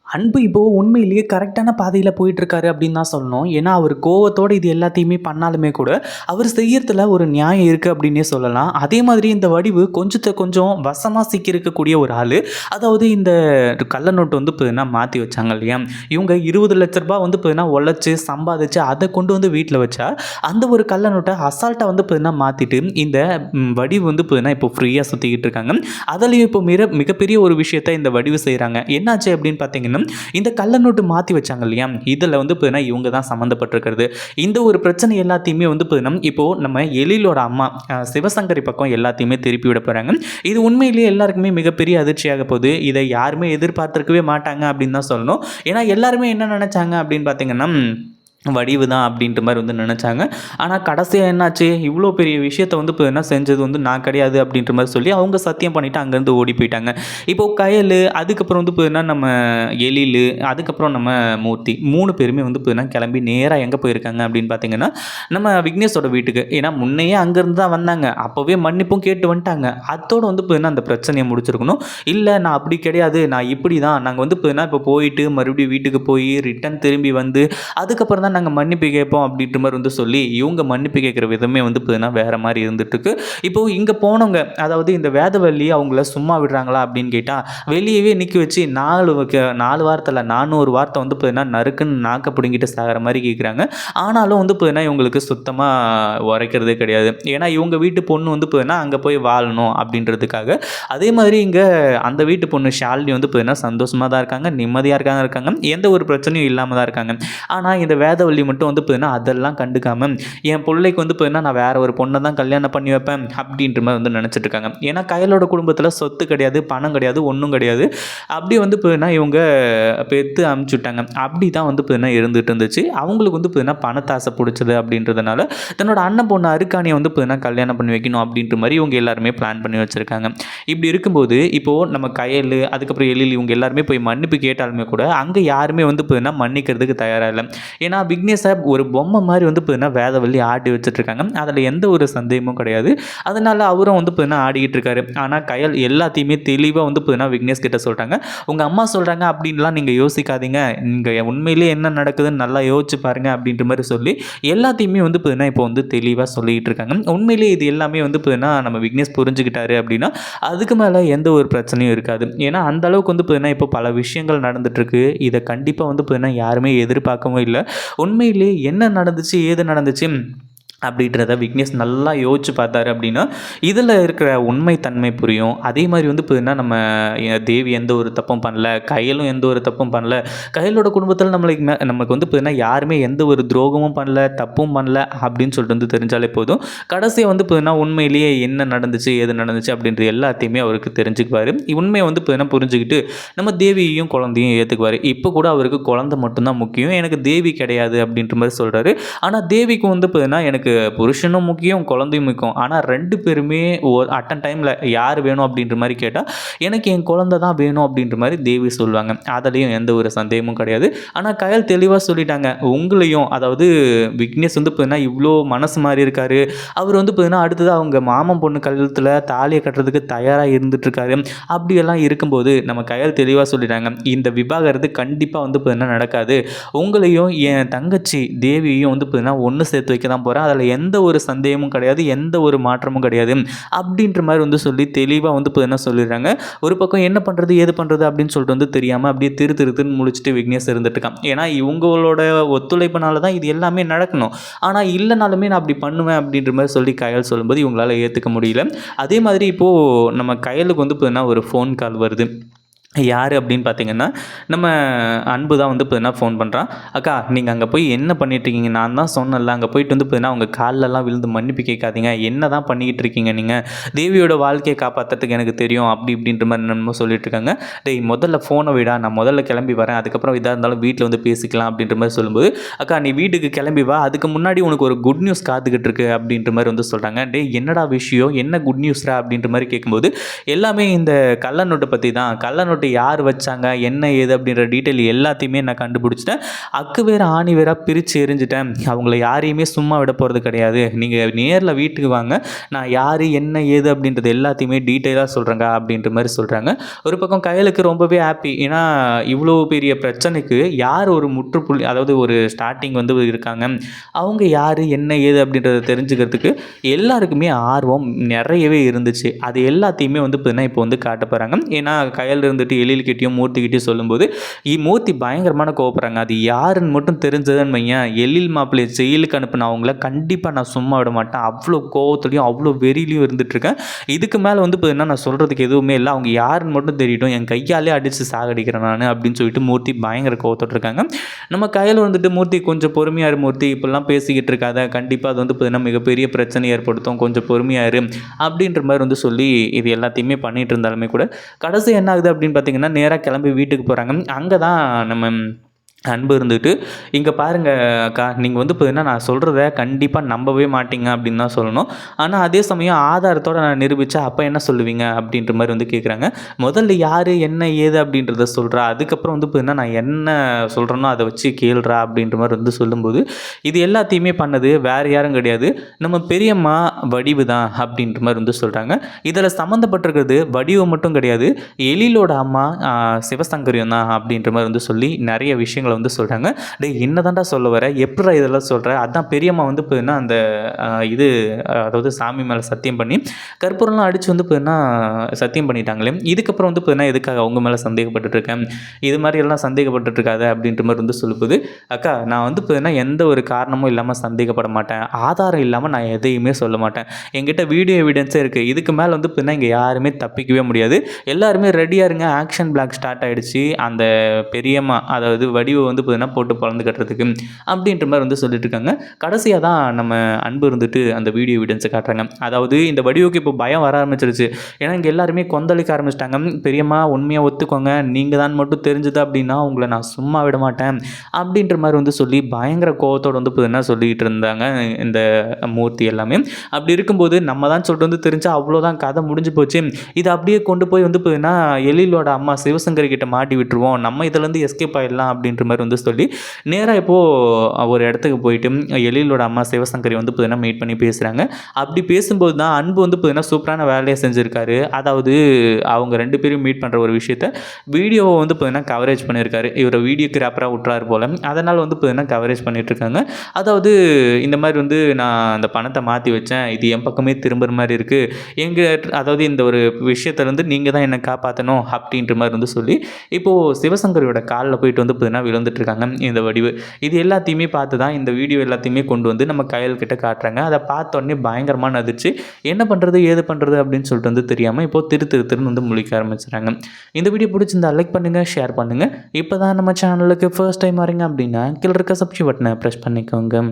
அன்பு இப்போ உண்மையிலேயே கரெக்டான பாதையில போயிட்டுருக்காரு அப்படின்னு தான் சொல்லணும். ஏன்னா, அவர் கோவத்தோட இது எல்லாத்தையுமே பண்ணாலுமே கூட, அவர் செய்யறதுல ஒரு நியாயம் இருக்கு அப்படின்னே சொல்லலாம். அதே மாதிரி இந்த வடிவு கொஞ்சத்த கொஞ்சம் வசமா சிக்கியிருக்கக்கூடிய ஒரு ஆளு. அதாவது இந்த கள்ள நோட்டு வந்து பார்த்தீங்கன்னா மாத்தி வச்சாங்க இல்லையா? இவங்க ரூ. 20,00,000 வந்து பார்த்தீங்கன்னா உழைச்சு, சம்பாதிச்சு அத கொண்டு வந்து வீட்ல வச்சா, அந்த ஒரு கள்ள நோட்ட அசால்ட்டா வந்து பார்த்தீங்கன்னா மாத்திட்டு, இந்த வடிவு வந்து பார்த்தீங்கன்னா இப்போ ஃப்ரீயா சுத்திக்கிட்டு இருக்காங்க. அதுலயும் இப்போ மிகப்பெரிய ஒரு விஷயத்த இந்த வடிவு செய்றாங்க. என்னாச்சு அப்படின்னு பார்த்தீங்கன்னா, இந்த கள்ள நோட்டு மாத்தி வச்சாங்க இல்லையா? இதுல வந்து பார்த்தீங்கன்னா இவங்க தான் சம்மந்தப்பட்டிருக்கிறது. இந்த ஒரு பிரச்சனை எல்லாத்தையுமே வந்து பார்த்தீங்கன்னா, இப்போ நம்ம எழிலோட அம்மா சிவசங்கரி பக்கம் எல்லாத்தையுமே திருப்பி விட போறாங்க. இது உண்மையிலேயே எல்லாருக்குமே மிகப்பெரிய அதிர்ச்சியாக போகுது. இதை யாருமே எதிர்பார்த்திருக்கவே மாட்டாங்க அப்படின்னு தான் சொல்லணும். ஏன்னா எல்லாருமே என்ன நினைச்சாங்க அப்படின்னு பார்த்தீங்கன்னா, வடிவு தான் அப்படின்ற மாரி வந்து நெனச்சாங்க. ஆனா கடைசியா என்னாச்சு, இவ்ளோ பெரிய விஷயத்த வந்து இப்ப என்ன செஞ்சது வந்து நான் கிடையாது அப்படின்ற மாரி சொல்லி அவங்க சத்தியம் பண்ணிட்டு அங்கருந்து ஓடி போயிட்டாங்க. இப்போ கயலு, அதுக்கப்புறம் வந்து பார்த்தீங்கன்னா நம்ம எழிலு, அதுக்கப்புறம் நம்ம மூர்த்தி 3 பேருமே வந்து பார்த்தீங்கன்னா கிளம்பி நேரா எங்க போயிருக்காங்க அப்படின்னு பார்த்தீங்கன்னா, நம்ம விக்னேஷோட வீட்டுக்கு. ஏன்னா முன்னையே அங்கருந்து தான் வந்தாங்க. அப்பவே மன்னிப்பும் கேட்டு வந்துட்டாங்க. அத்தோட வந்து பார்த்தீங்கன்னா அந்த பிரச்சனைய முடிச்சிருக்கணும். இல்ல நான் அப்படி கிடையாது. நான் இப்படி தான். நாங்க வந்து பார்த்தீங்கன்னா இப்போ போயிட்டு மறுபடியும் வீட்டுக்கு போய் ரிட்டர்ன் திரும்பி வந்து அதுக்கப்புறம் தான் நாங்க மன்னிப்பு கேட்போம் அப்படின்ற மாரி வந்து சொல்லி, இவங்க மன்னிப்பு கேட்கிற விதமே வந்து பார்த்தீங்கன்னா, வேற மாரி இருந்துட்டுருக்கு. இப்போ இங்க போனவங்க, அதாவது இந்த வேதவள்ளி அவங்கள சும்மா விடுறாங்களா அப்படின்னு கேட்டா, வெளியவே நிக்க வச்சு 4 வார்த்தை இல்ல 400 வார்த்தை வந்து பார்த்தீங்கன்னா, நறுக்குன்னு நாக்க புடுங்கிட்டு சாகுற மாரி கேட்குறாங்க. ஆனாலும் வந்து பார்த்தீங்கன்னா, இவங்களுக்கு சுத்தமா உரைக்கிறதே கிடையாது. ஏன்னா, இவங்க வீட்டு பொண்ணு வந்து பார்த்தீங்கன்னா, அங்க போய் வாழணும் அப்படின்றதுக்காக. அதே மாதிரி இங்க அந்த வீட்டு பொண்ணு ஷாலினி வந்து பார்த்தீங்கன்னா, சந்தோஷமா தான் இருக்காங்க, நிம்மதியா இருக்காங்க. எந்த ஒரு பிரச்சனையும் இல்லாம தான் இருக்காங்க. ஆனா, இந்த வேதவள்ளி மட்டும் வந்து பார்த்தீங்கன்னா, அதெல்லாம் கண்டுக்காம, என் புள்ளைக்கு வந்து பார்த்தீங்கன்னா, நான் வேற ஒரு பொண்ண தான் கல்யாணம் பண்ணி வைப்பேன் அப்படின்ற மாரி வந்து நெனச்சிட்டு இருக்காங்க. ஏன்னா, கயலோட குடும்பத்தில சொத்து கிடையாது, பணம் கிடையாது, ஒண்ணும் கிடையாது. அப்படி வந்து பார்த்தீங்கன்னா, இவங்க பெத்து அனுப்பிச்சுட்டாங்க. அப்படி தான் வந்து பார்த்தீங்கன்னா இருந்துட்டு இருந்துச்சு. அவங்களுக்கு வந்து பார்த்தீங்கன்னா, பணத்தாசை புடிச்சது அப்படின்றதுனால, தன்னோட அண்ணன் பொண்ணு அருக்காணிய வந்து பார்த்தீங்கன்னா, கல்யாணம் பண்ணி வைக்கணும் அப்படின்ற மாரி இவங்க எல்லாருமே பிளான் பண்ணி வச்சிருக்காங்க. இப்படி இருக்கும்போது, இப்போ நம்ம கயலு, அதுக்கப்புறம் எழில் இவங்க எல்லாருமே போய் மன்னிப்பு கேட்டாலுமே கூட, அங்க யாருமே வந்து பார்த்தீங்கன்னா, மன்னிக்கிறதுக்கு தயாரா இல்ல. ஏன்னா விக்னேஷ ஒரு பொம்மை மாதிரி வந்து பார்த்தீங்கன்னா வேதவள்ளி ஆட்டி வச்சுட்டு இருக்காங்க. அதில் எந்த ஒரு சந்தேகமும் கிடையாது. அதனால அவரும் வந்து பார்த்தீங்கன்னா ஆடிக்கிட்டு இருக்காரு. ஆனால் கயல் எல்லாத்தையுமே தெளிவாக வந்து பார்த்தீங்கன்னா விக்னேஷ் கிட்ட சொல்கிறாங்க. உங்கள் அம்மா சொல்கிறாங்க அப்படின்லாம் நீங்கள் யோசிக்காதீங்க. நீங்கள் உண்மையிலேயே என்ன நடக்குதுன்னு நல்லா யோசிச்சு பாருங்க அப்படின்ற மாதிரி சொல்லி எல்லாத்தையுமே வந்து பார்த்தீங்கன்னா இப்போ வந்து தெளிவாக சொல்லிக்கிட்டு இருக்காங்க. உண்மையிலேயே இது எல்லாமே வந்து பார்த்தீங்கன்னா நம்ம விக்னேஷ் புரிஞ்சுக்கிட்டாரு அப்படின்னா அதுக்கு மேலே எந்த ஒரு பிரச்சனையும் இருக்காது. ஏன்னா அந்த அளவுக்கு வந்து பார்த்தீங்கன்னா இப்போ பல விஷயங்கள் நடந்துட்டு இருக்கு. இதை கண்டிப்பாக வந்து பார்த்தீங்கன்னா யாருமே எதிர்பார்க்கவும் இல்லை. உண்மையிலேயே என்ன நடந்துச்சு ஏது நடந்துச்சு அப்படின்றத விக்னேஷ் நல்லா யோசிச்சு பார்த்தாரு அப்படின்னா இதில் இருக்கிற உண்மை தன்மை புரியும். அதே மாதிரி வந்து பார்த்தீங்கன்னா நம்ம தேவி எந்த ஒரு தப்பும் பண்ணல, கயலும் எந்த ஒரு தப்பும் பண்ணல, கயலோட குடும்பத்தில் நமக்கு வந்து பார்த்தீங்கன்னா யாருமே எந்த ஒரு துரோகமும் பண்ணல, தப்பும் பண்ணல அப்படின்னு சொல்லிட்டு வந்து தெரிஞ்சாலே போதும். கடைசியாக வந்து பார்த்தீங்கன்னா உண்மையிலேயே என்ன நடந்துச்சு ஏது நடந்துச்சு அப்படின்றது எல்லாத்தையுமே அவருக்கு தெரிஞ்சுக்குவார். உண்மையை வந்து பார்த்தீங்கன்னா புரிஞ்சுக்கிட்டு நம்ம தேவியையும் குழந்தையும் ஏற்றுக்குவார். இப்போ கூட அவருக்கு குழந்தை மட்டும்தான் முக்கியம், எனக்கு தேவி கிடையாது அப்படின்ற மாதிரி சொல்கிறாரு. ஆனால் தேவிக்கு வந்து பார்த்தீங்கன்னா எனக்கு புருஷனும் முக்கியம், குழந்தையும் முக்கியம். ஆனா 2 பேருமே அட் அ டைம்ல யார் வேணும் அப்படின்ற மாரி கேட்டா, எனக்கு என் குழந்தை தான் வேணும் அப்படின்ற மாரி தேவி சொல்லுவாங்க. அதுலயும் எந்த ஒரு சந்தேகமும் கிடையாது. ஆனா கயல் தெளிவா சொல்லிட்டாங்க. உங்களையும் அதாவது விக்னேஷ் வந்து பார்த்தீங்கன்னா இவ்ளோ மனசு மாறி இருக்காரு. அவர் வந்து பார்த்தீங்கன்னா அடுத்தது அவங்க மாமன் பொண்ணு கழுத்துல தாலிய கட்டுறதுக்கு தயாரா இருந்துட்டு இருக்காரு. அப்படியெல்லாம் இருக்கும்போது நம்ம கயல் தெளிவா சொல்லிட்டாங்க. இந்த விவாகரத்து கண்டிப்பா வந்து பார்த்தீங்கன்னா நடக்காது. உங்களையும் என் தங்கச்சி தேவியையும் வந்து பார்த்தீங்கன்னா ஒண்ணு சேர்த்து வைக்க தான் போறேன். அதில் எந்த ஒரு சந்தேகமும் கிடையாது, எந்த ஒரு மாற்றமும் கிடையாது அப்படின்ற மாதிரி வந்து சொல்லி தெளிவாக வந்து இப்போ என்ன சொல்லிடுறாங்க. ஒரு பக்கம் என்ன பண்ணுறது ஏது பண்ணுறது அப்படின்னு சொல்லிட்டு வந்து தெரியாமல் அப்படியே திருன்னு முழிச்சிட்டு விக்னேஷ் இருந்துட்டு இருக்கான். ஏன்னா இவங்களோட ஒத்துழைப்புனால தான் இது எல்லாமே நடக்கணும். ஆனால் இல்லைனாலுமே நான் அப்படி பண்ணுவேன் அப்படின்ற மாதிரி சொல்லி கயல் சொல்லும்போது இவங்களால ஏற்றுக்க முடியல. அதே மாதிரி இப்போது நம்ம கயலுக்கு வந்து இப்போ ஒரு ஃபோன் கால் வருது. யார் அப்படின்னு பார்த்தீங்கன்னா, நம்ம அன்பு தான் வந்து பார்த்தீங்கன்னா ஃபோன் பண்ணுறான். "அக்கா நீங்க அங்க போய் என்ன பண்ணிட்டுருக்கீங்க? நான் தான் சொன்னேன்ல, அங்க போயிட்டு வந்து பார்த்தீங்கன்னா அவங்க கால்லலாம் விழுந்து மன்னிப்பு கேட்காதீங்க. என்ன தான் பண்ணிக்கிட்டு இருக்கீங்க நீங்க? தேவியோட வாழ்க்கைய காப்பாத்துறதுக்கு எனக்கு தெரியும்." அப்படி இப்படின்ற மாரி என்னென்னமோ சொல்லிட்டுருக்காங்க. "டேய் முதல்ல ஃபோன வைடா, நான் முதல்ல கிளம்பி வரேன். அதுக்கப்புறம் எதா இருந்தாலும் வீட்ல வந்து பேசிக்கலாம்." அப்படின்ற மாரி சொல்லும்போது, "அக்கா நீ வீட்டுக்கு கிளம்பி வா. அதுக்கு முன்னாடி உனக்கு ஒரு குட் நியூஸ் காத்துக்கிட்டு இருக்கு." அப்படின்ற மாரி வந்து சொல்றாங்க. "டேய் என்னடா விஷயம்? என்ன குட் நியூஸ்டா?" அப்படின்ற மாரி கேட்கும்போது, எல்லாமே இந்த கள்ள நோட்ட பத்தி தான். கள்ள நோட்டு யார் வச்சாங்க, என்ன ஏது அப்படின்ற டீட்டெயில் எல்லாத்தையுமே நான் கண்டுபிடிச்சிட்டேன். அக்கு வேற ஆணி வேற பிரித்து எரிஞ்சிட்டேன். அவங்கள யாரையுமே சும்மா விட போகிறது கிடையாது. நீங்கள் நேரில் வீட்டுக்கு வாங்க, நான் யார் என்ன ஏது அப்படின்றது எல்லாத்தையுமே டீட்டெயிலாக சொல்கிறேங்க அப்படின்ற மாதிரி சொல்கிறாங்க. ஒரு பக்கம் கையலுக்கு ரொம்பவே ஹாப்பி. ஏன்னா இவ்வளோ பெரிய பிரச்சனைக்கு யார் ஒரு முற்றுப்புள்ளி, அதாவது ஒரு ஸ்டார்டிங் வந்து இருக்காங்க, அவங்க யார் என்ன ஏது அப்படின்றத தெரிஞ்சுக்கிறதுக்கு எல்லாருக்குமே ஆர்வம் நிறையவே இருந்துச்சு. அது எல்லாத்தையுமே வந்து பார்த்தீங்கன்னா இப்போ வந்து காட்ட போகிறாங்க. ஏன்னா கையில் இருந்துட்டு எழில்கிட்டையும் மூர்த்திக்கிட்டையும் சொல்லும்போது மூர்த்தி பயங்கரமான கோவப்படுறாங்க. அது யாருன்னு மட்டும் தெரிஞ்சதுன்னு வையன், எழில் மாப்பிள்ளையை ஜெயிலுக்கு அனுப்பின அவங்கள கண்டிப்பாக நான் சும்மா விட மாட்டேன். அவ்வளோ கோவத்துலையும் அவ்வளோ வெறியிலையும் இருந்துகிட்ருக்கேன். இதுக்கு மேலே வந்து பார்த்தீங்கன்னா நான் சொல்கிறதுக்கு எதுவுமே இல்லை, அவங்க யாருன்னு மட்டும் தெரியட்டும், என் கையாலே அடித்து சாகடிக்கிறேன் நான் அப்படின்னு சொல்லிட்டு மூர்த்தி பயங்கர கோவத்தோடு இருக்காங்க. நம்ம கையில் வந்துட்டு மூர்த்தி கொஞ்சம் பொறுமையாக இரு மூர்த்தி, இப்படிலாம் பேசிக்கிட்டு இருக்காத, கண்டிப்பாக அது வந்து பார்த்தீங்கன்னா மிகப்பெரிய பிரச்சனை ஏற்படுத்தும், கொஞ்சம் பொறுமையாக இரு அப்படின்ற மாதிரி வந்து சொல்லி இது எல்லாத்தையுமே பண்ணிகிட்டு இருந்தாலுமே கூட கடைசி என்ன ஆகுது அப்படின்னு பார்த்தீங்கன்னா நேராக கிளம்பி வீட்டுக்கு போகிறாங்க. அங்கே தான் நம்ம அன்பு இருந்துட்டு, இங்கே பாருங்கள் அக்கா, நீங்கள் வந்து பார்த்தீங்கன்னா நான் சொல்கிறத கண்டிப்பாக நம்பவே மாட்டீங்க அப்படின்னு தான் சொல்லணும். ஆனால் அதே சமயம் ஆதாரத்தோடு நான் நிரூபித்தா அப்போ என்ன சொல்லுவீங்க அப்படின்ற மாதிரி வந்து கேட்குறாங்க. முதல்ல யார் என்ன ஏது அப்படின்றத சொல்கிறா, அதுக்கப்புறம் வந்து பார்த்தீங்கன்னா நான் என்ன சொல்கிறேனோ அதை வச்சு கேள்றா அப்படின்ற மாதிரி வந்து சொல்லும்போது, இது எல்லாத்தையுமே பண்ணது வேறு யாரும் கிடையாது, நம்ம பெரியம்மா வடிவு தான் அப்படின்ற மாதிரி வந்து சொல்கிறாங்க. இதில் சம்மந்தப்பட்டிருக்கிறது வடிவு மட்டும் கிடையாது, எழிலோட அம்மா சிவசங்கரியம் தான் அப்படின்ற மாதிரி வந்து சொல்லி நிறைய விஷயங்கள் வந்து சொல்கிறாங்க. டேய் என்ன தான்டா சொல்ல வர, எப்படா இதெல்லாம் சொல்கிற, அதான் பெரியம்மா வந்து போயின்னா அந்த இது அதாவது சாமி மேலே சத்தியம் பண்ணி கற்பூரம்லாம் அடித்து வந்து போயின்னா சத்தியம் பண்ணிட்டாங்களே, இதுக்கப்புறம் வந்து போயின்னா எதுக்காக அவங்க மேலே சந்தேகப்பட்டுருக்கேன், இது மாதிரி எல்லாம் சந்தேகப்பட்டுருக்காத அப்படின்ற மாதிரி வந்து சொல்லும்போது, அக்கா நான் வந்து போயின்னா எந்த ஒரு காரணமும் இல்லாமல் சந்தேகப்பட மாட்டேன், ஆதாரம் இல்லாமல் நான் எதையுமே சொல்ல மாட்டேன், என்கிட்ட வீடியோ எவிடன்ஸே இருக்குது, இதுக்கு மேலே வந்து போயின்னா இங்கே யாருமே தப்பிக்கவே முடியாது, எல்லாருமே ரெடியாக இருங்க, ஆக்ஷன் பிளாக் ஸ்டார்ட் ஆகிடுச்சு, அந்த பெரியம்மா அதாவது வடிவு வந்து பார்த்தீங்கன்னா போட்டு பொழந்து கட்டுறதுக்கு அப்படின்ற மாதிரி வந்து சொல்லிட்டு இருக்காங்க. கடைசியாக தான் நம்ம அன்பு இருந்துட்டு அந்த வீடியோ எவிடன்ஸை காட்டுறாங்க. அதாவது இந்த வடிவுக்கு இப்போ பயம் வர ஆரம்பிச்சிருச்சு. ஏன்னா இங்கே எல்லாருமே கொந்தளிக்க ஆரம்பிச்சிட்டாங்க. பெரியம்மா உண்மையாக ஒத்துக்கோங்க, நீங்கள் தான் மட்டும் தெரிஞ்சுது அப்படின்னா உங்களை நான் சும்மா விட மாட்டேன் அப்படின்ற மாதிரி வந்து சொல்லி பயங்கர கோவத்தோடு வந்து பார்த்தீங்கன்னா சொல்லிகிட்டு இருந்தாங்க இந்த மூர்த்தி எல்லாமே. அப்படி இருக்கும்போது நம்ம தான் சொல்லிட்டு வந்து தெரிஞ்சால் அவ்வளோதான், கதை முடிஞ்சு போச்சு, இதை அப்படியே கொண்டு போய் வந்து பார்த்தீங்கன்னா எழிலோட அம்மா சிவசங்கரி கிட்ட மாட்டி விட்டுருவோம், நம்ம இதிலேருந்து எஸ்கேப் ஆகிடலாம் அப்படின்ற மாதிரி வந்து சொல்லி நேராக இப்போது ஒரு இடத்துக்கு போயிட்டு எழிலோட அம்மா சிவசங்கரி வந்து பார்த்தீங்கன்னா மீட் பண்ணி பேசுகிறாங்க. அப்படி பேசும்போது தான் அன்பு வந்து பார்த்தீங்கன்னா சூப்பரான வேலையை செஞ்சுருக்காரு. அதாவது அவங்க 2 பேரும் மீட் பண்ணுற ஒரு விஷயத்த வீடியோவை வந்து பார்த்தீங்கன்னா கவரேஜ் பண்ணியிருக்காரு. இவரை வீடியோகிராஃபராக விட்றாரு போல், அதனால் வந்து பார்த்தீங்கன்னா கவரேஜ் பண்ணிகிட்ருக்காங்க. அதாவது இந்த மாதிரி வந்து நான் அந்த பணத்தை மாற்றி வச்சேன், இது என் பக்கமே திரும்புகிற மாதிரி இருக்குது, அதாவது இந்த ஒரு விஷயத்துலேருந்து நீங்கள் தான் என்னை காப்பாற்றணும் அப்படின்ற மாதிரி வந்து சொல்லி இப்போது சிவசங்கரியோட காலில் போயிட்டு வந்து பார்த்தீங்கன்னா விழுந்துட்டுருக்காங்க இந்த வடிவு. இது எல்லாத்தையுமே பார்த்து தான் இந்த வீடியோ எல்லாத்தையுமே கொண்டு வந்து நம்ம கையல் கிட்ட காட்டுறாங்க. அதை பார்த்தோன்னே பயங்கரமாக நதிச்சு என்ன பண்ணுறது ஏது பண்ணுறது அப்படின்னு சொல்லிட்டு வந்து தெரியாமல் இப்போ திருன்னு வந்து முழிக்க ஆரம்பிச்சுறாங்க. இந்த வீடியோ பிடிச்சிருந்தா லைக் பண்ணுங்கள், ஷேர் பண்ணுங்கள். இப்போ தான் நம்ம சேனலுக்கு ஃபர்ஸ்ட் டைம் வரீங்க அப்படின்னா கீழே இருக்க சப்ஸ்கிரைப் பட்டனை ப்ரெஸ் பண்ணிக்கோங்க.